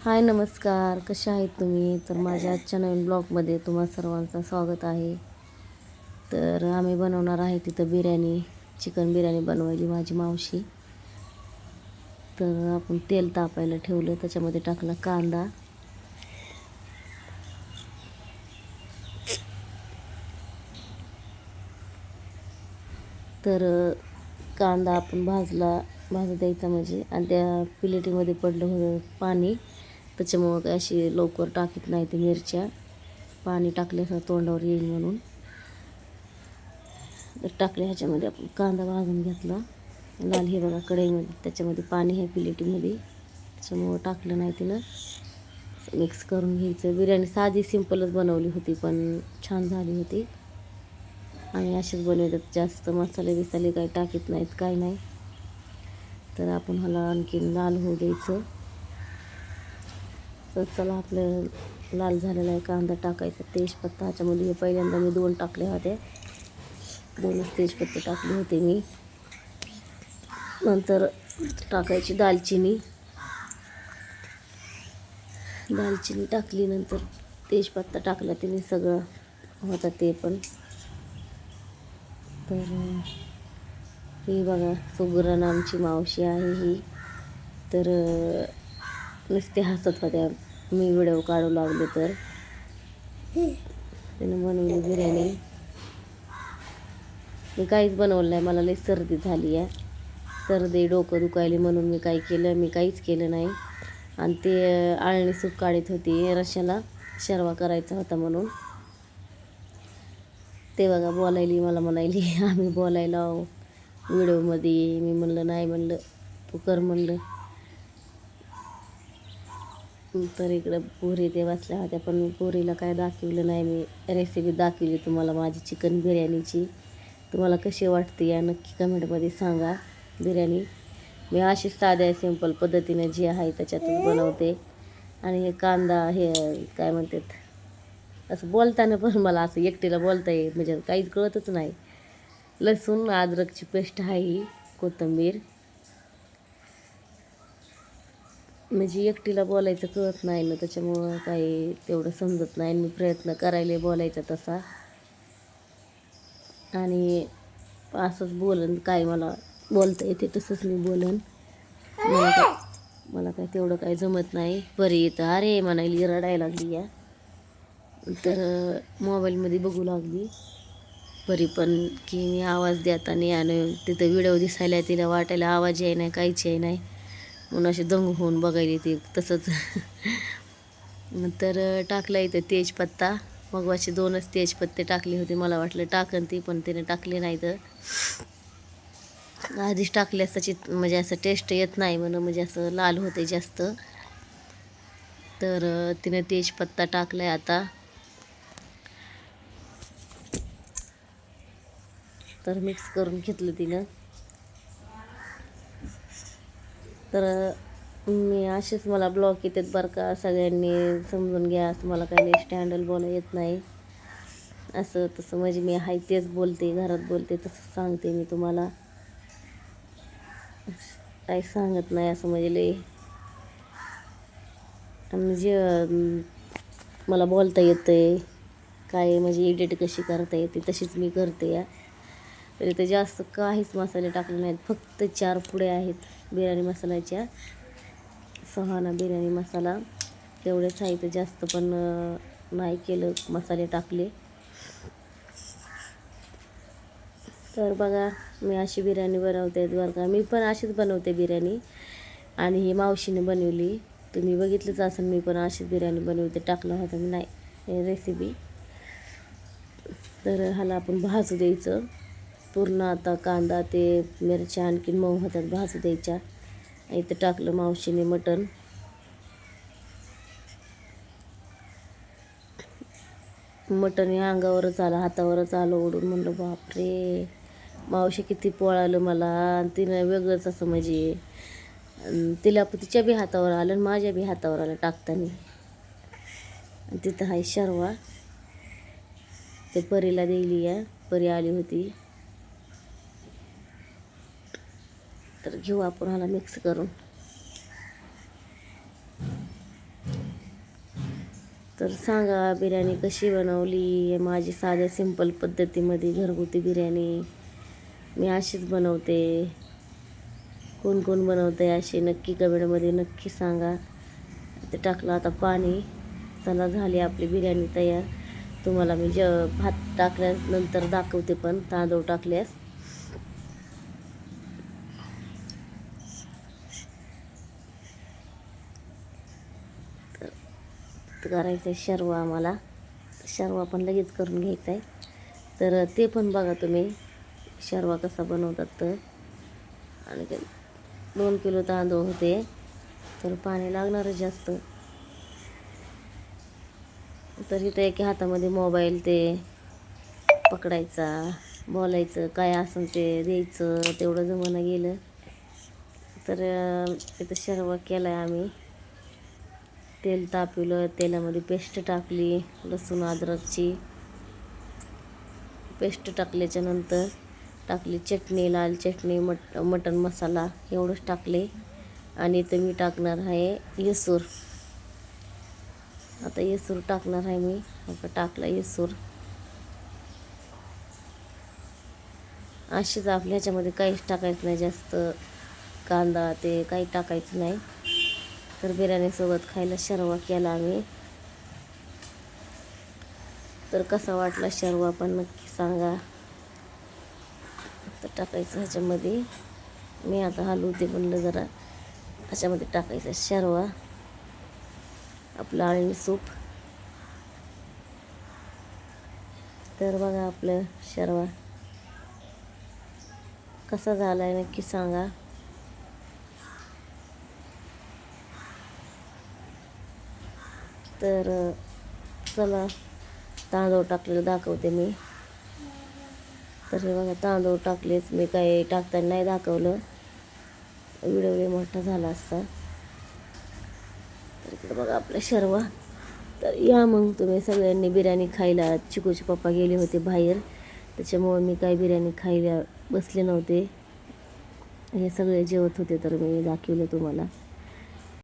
हाय नमस्कार, कशा आहेत तुम्ही? तर माझ्या आजच्या नवीन ब्लॉगमध्ये तुम्हा सर्वांचं स्वागत आहे. तर आम्ही बनवणार आहे तिथं बिर्याणी, चिकन बिर्याणी बनवायली माझी मावशी. तर आपण तेल तापायला ठेवलं, त्याच्यामध्ये टाकला कांदा. तर कांदा आपण भाजू द्यायचा म्हणजे, आणि त्या प्लेटीमध्ये पडलं होतं पाणी, त्याच्यामुळं काय अशी लवकर टाकीत नाही ते मिरच्या. पाणी टाकल्याचं तोंडावर येईल म्हणून तर टाकले. ह्याच्यामध्ये आपण कांदा भाजून घेतला लाल. हे बघा कढईमध्ये, त्याच्यामध्ये पाणी आहे प्लेटीमध्ये, त्याच्यामुळं टाकलं नाही तिनं. मिक्स करून घ्यायचं. बिर्याणी साधी सिंपलच बनवली होती, पण छान झाली होती. आम्ही असेच बनवतात, जास्त मसाले बिसाले काही टाकीत नाहीत, काही नाही. तर आपण ह्याला आणखीन लाल होऊ द्यायचं. तर चला, आपलं लाल झालेला आहे. कांदा टाकायचा, तेजपत्ता. ह्याच्यामध्ये हे पहिल्यांदा मी 2 टाकल्या होत्या, 2च तेजपत्ते टाकले होते मी. नंतर टाकायची दालचिनी टाकली. नंतर तेजपत्ता टाकला, तिने सगळं होता ते पण. तर ही बघा सुगरण आमची मावशी आहे ही. तर नुसते हसत होत्या मी व्हिडिओ काढू लागले तर. तिने बनवली बिर्याणी. मी काहीच बनवलं नाही, मला लई सर्दी झाली आहे. सर्दी, डोकं दुखायली म्हणून मी काहीच केलं नाही. आणि ते आळणी सूप काढत होती, रश्याला शर्वा करायचा होता म्हणून. ते बघा बोलायली, मला म्हणायली आम्ही बोलायला व्हिडिओमध्ये. मी म्हणलं नाही, म्हणलं तू कर म्हणलं. तर इकडं पुरी ते बसल्या होत्या, पण मी पुरीला काय दाखवलं नाही. मी रेसिपी दाखवली तुम्हाला माझी चिकन बिर्याणीची. तुम्हाला कशी वाटते या नक्की कमेंटमध्ये सांगा. बिर्याणी मी अशीच साध्या सिंपल पद्धतीने जी आहे त्याच्यातच बनवते. आणि हे कांदा, हे काय म्हणतात, असं बोलताना पण मला असं एकटीला बोलता येईल म्हणजे काहीच कळतच नाही. लसूण अद्रकची पेस्ट आहे ही, कोथिंबीर. म्हणजे एकटीला बोलायचं कळत नाही ना, त्याच्यामुळं काही तेवढं समजत नाही. मी प्रयत्न करायला बोलायचा तसा, आणि असंच बोलन, काय मला बोलता येते तसंच मी बोलन. मला काय तेवढं काही जमत नाही. परी येतं अरे म्हणायली, रडायला लागली या. तर मोबाईलमध्ये बघू लागली परी पण, की मी आवाज देताना आणि तिथं व्हिडिओ दिसायला तिला वाटायला आवाज याय नाही, काहीच याय नाही, म्हणून असे दंग होऊन बघायला ती तसंच. नंतर टाकला इथं तेजपत्ता. मगवाचे 2च तेजपत्ते टाकले होते, मला वाटलं टाकन ती, पण तिने टाकले नाही. तर आधीच टाकल्यास त्याची म्हणजे असं टेस्ट येत नाही म्हणून, म्हणजे असं लाल होते जास्त. तर तिने तेजपत्ता टाकलाय आता. तर मिक्स करून घेतलं तिनं. तर मी असेच, मला ब्लॉग येतात बरं का, सगळ्यांनी समजून घ्या. असं मला काही नेक्स्ट हँडल बोला येत नाही, असं तसं म्हणजे मी आहे तेच बोलते, घरात बोलते तसं सांगते मी तुम्हाला. काही सांगत नाही असं म्हणजे लई. म्हणजे मला बोलता येतं काय, म्हणजे एडिट कशी करता येते तशीच मी करते या. तरी तर जास्त काहीच मसाले टाकले नाहीत, फक्त 4 पुड्या आहेत बिर्याणी मसाल्याच्या. सहाना बिर्याणी मसाला तेवढेच आहे, तर जास्त पण नाही केलं मसाले टाकले. तर बघा मी अशी बिर्याणी बनवते बरं का. मी पण अशीच बनवते बिर्याणी, आणि ही मावशीने बनवली, तुम्ही बघितलंच असेल. मी पण अशीच बिर्याणी बनवते, टाकला होता मी नाही रेसिपी. तर ह्याला आपण भाजू द्यायचं पूर्ण. आता कांदा ते मिरच्या आणखीन मऊ होतात, भाजू द्यायच्या. इथं टाकलं मावशीने मटण. मटण हे अंगावरच आलं, हातावरच आलं ओढून. म्हणलं बापरे, मावशी किती पोळालं मला. आणि तिनं वेगळंच असं म्हणजे तिच्या बी हातावर आलं आणि माझ्या बी हातावर आलं टाकताना. आणि तिथं आहे शर्वा, ते परीला दिली आहे, परी आली होती. तर घेऊ आपण ह्याला मिक्स करून. तर सांगा बिर्याणी कशी बनवली. माझी साध्या सिंपल पद्धतीमध्ये घरगुती बिर्याणी मी अशीच बनवते. कोण कोण बनवते अशी नक्की कमेंटमध्ये नक्की सांगा. ते टाकलं आता पाणी. चला झाली आपली बिर्याणी तयार. तुम्हाला मी भात टाकल्यानंतर दाखवते पण तांदूळ टाकल्यास. तर करायचं आहे शर्वा. आम्हाला शर्वा पण लगेच करून घ्यायचा आहे. तर ते पण बघा तुम्ही शर्वा कसा बनवतात. तर आणि 2 किलो तांदूळ होते तर पाणी लागणारच जास्त. तर इथं एका हातामध्ये मोबाईल ते पकडायचा, बोलायचं काय असेल ते द्यायचं. तेवढं जमानं गेलं. तर इथं शर्वा केला आहे आम्ही. तेल तापवलं, तेलामध्ये पेस्ट टाकली लसूण अद्रकची. पेस्ट टाकल्याच्यानंतर टाकली चटणी, लाल चटणी, मटण मसाला एवढंच टाकले. आणि इथं मी टाकणार आहे येसूर. आता येसूर टाकणार आहे मी. आता टाकला येसूर. अशीच आपल्या ह्याच्यामध्ये काहीच टाकायचं नाही जास्त. कांदा ते काही टाकायचं नाही. तर बिर्याणीसोबत खायला शर्वा केला आम्ही. तर कसा वाटला शर्वा पण नक्की सांगा. तर टाकायचं ह्याच्यामध्ये. मी आता हलवते म्हणलं जरा. ह्याच्यामध्ये टाकायचा शर्वा आपलं आळणी सूप. तर बघा आपलं शर्वा कसा झाला आहे नक्की सांगा. तर चला तांदूळ टाकलेलं दाखवते मी. तर हे बघा तांदूळ टाकलेच मी. काही टाकताना नाही दाखवलं, व्हिडिओ मोठा झाला असता. तर इकडे बघा आपला शर्वा. तर या मग तुम्ही सगळ्यांनी बिर्याणी खायला. चिकूचे पप्पा गेले होते बाहेर त्याच्यामुळे मी काही बिर्याणी खायला बसले नव्हते. हे सगळे जेवत होते तर मी दाखवलं तुम्हाला.